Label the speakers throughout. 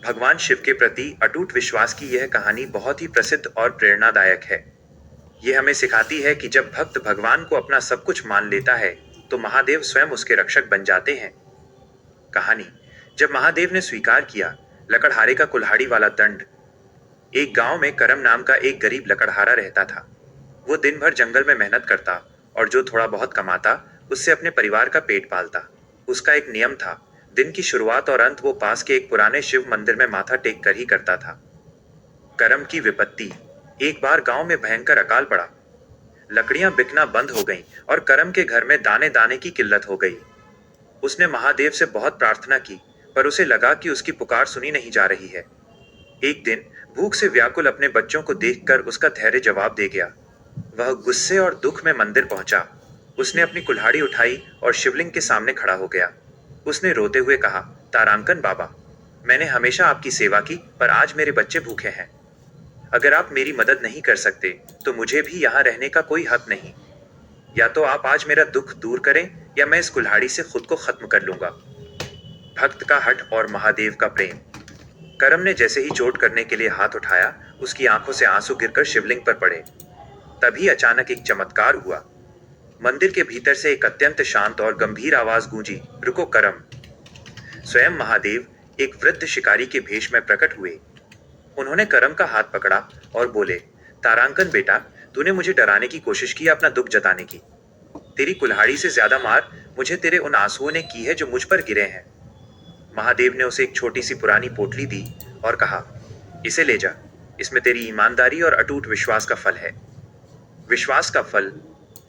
Speaker 1: भगवान शिव के प्रति अटूट विश्वास की यह कहानी बहुत ही प्रसिद्ध और प्रेरणादायक है। ये हमें सिखाती है कि जब भक्त भगवान को अपना सब कुछ मान लेता है, तो महादेव स्वयं उसके रक्षक बन जाते हैं। कहानी। जब महादेव ने स्वीकार किया लकड़हारे का कुल्हाड़ी वाला दंड। एक गांव में करम नाम का एक गरीब लकड़हारा रहता था। वो दिन भर जंगल में मेहनत करता और जो थोड़ा बहुत कमाता उससे अपने परिवार का पेट पालता। उसका एक नियम था, दिन की शुरुआत और अंत वो पास के एक पुराने शिव मंदिर में माथा टेक कर ही करता था। करम की विपत्ति। एक बार गांव में भयंकर अकाल पड़ा। लकड़ियां बिकना बंद हो गईं और करम के घर में दाने दाने की किल्लत हो गई। उसने महादेव से बहुत प्रार्थना की, पर उसे लगा कि उसकी पुकार सुनी नहीं जा रही है। एक दिन भूख से व्याकुल अपने बच्चों को देखकर उसका धैर्य जवाब दे गया। वह गुस्से और दुख में मंदिर पहुंचा। उसने अपनी कुल्हाड़ी उठाई और शिवलिंग के सामने खड़ा हो गया। उसने रोते हुए कहा, तारांकन बाबा, मैंने हमेशा आपकी सेवा की, पर आज मेरे बच्चे भूखे हैं। अगर आप मेरी मदद नहीं कर सकते तो मुझे भी यहाँ रहने का कोई हक नहीं। या तो आप आज मेरा दुख दूर करें या मैं इस कुल्हाड़ी से खुद को खत्म कर लूंगा। भक्त का हठ और महादेव का प्रेम। करम ने जैसे ही चोट करने के लिए हाथ उठाया, उसकी आंखों से आंसू गिरकर शिवलिंग पर पड़े। तभी अचानक एक चमत्कार हुआ। मंदिर के भीतर से एक अत्यंत शांत और गंभीर आवाज गूंजी, रुको करम। स्वयं महादेव एक वृद्ध शिकारी के भेष में प्रकट हुए। उन्होंने करम का हाथ पकड़ा और बोले, तारांकन बेटा, तूने मुझे डराने की कोशिश की अपना दुख जताने की। तेरी कुल्हाड़ी से ज्यादा मार मुझे तेरे उन आंसुओं ने की है जो मुझ पर गिरे हैं। महादेव ने उसे एक छोटी सी पुरानी पोटली दी और कहा, इसे ले जा। इसमें तेरी ईमानदारी और अटूट विश्वास का फल है। विश्वास का फल।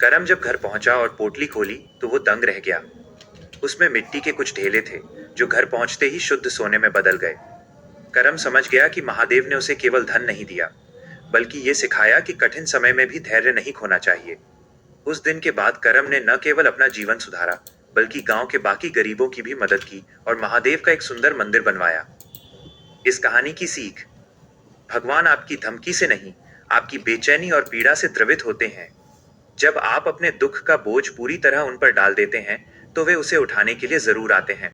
Speaker 1: करम जब घर पहुंचा और पोटली खोली तो वो दंग रह गया। उसमें मिट्टी के कुछ ढेले थे जो घर पहुंचते ही शुद्ध सोने में बदल गए। करम समझ गया कि महादेव ने उसे केवल धन नहीं दिया, बल्कि ये सिखाया कि कठिन समय में भी धैर्य नहीं खोना चाहिए। उस दिन के बाद करम ने न केवल अपना जीवन सुधारा, बल्कि गांव के बाकी गरीबों की भी मदद की और महादेव का एक सुंदर मंदिर बनवाया। इस कहानी की सीख। भगवान आपकी धमकी से नहीं, आपकी बेचैनी और पीड़ा से द्रवित होते हैं। जब आप अपने दुख का बोझ पूरी तरह उन पर डाल देते हैं, तो वे उसे उठाने के लिए जरूर आते हैं।